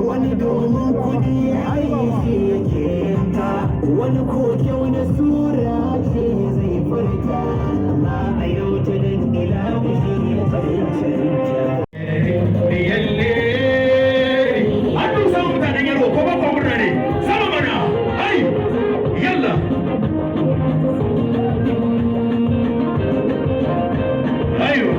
wani domin kudi aiki yake yanta wani koke wani sura ce zai furta amma a yau ta dan ilahu shi ne fahimtar yalle an dusa mutanen yarwa ko bakon murna ne sama mana ai yalla ayo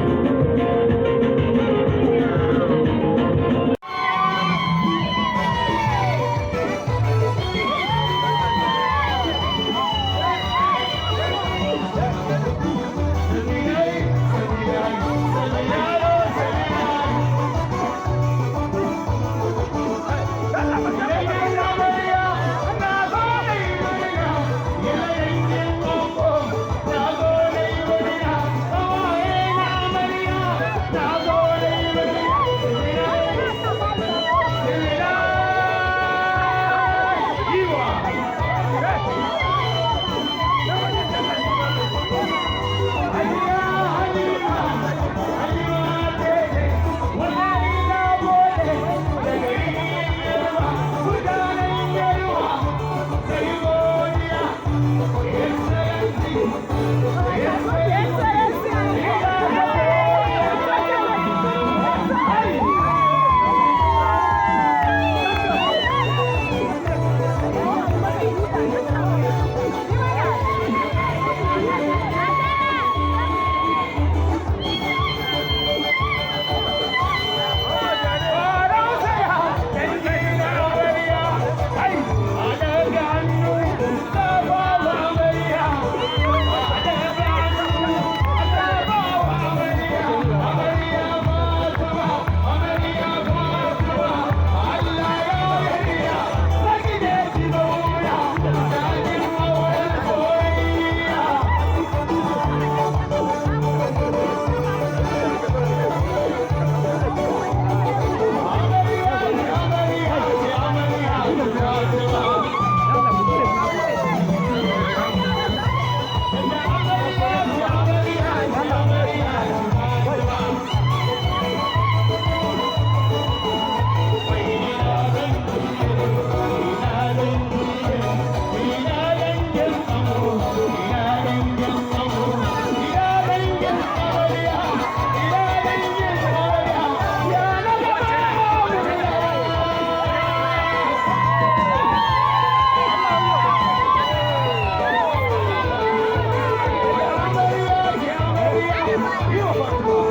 Viva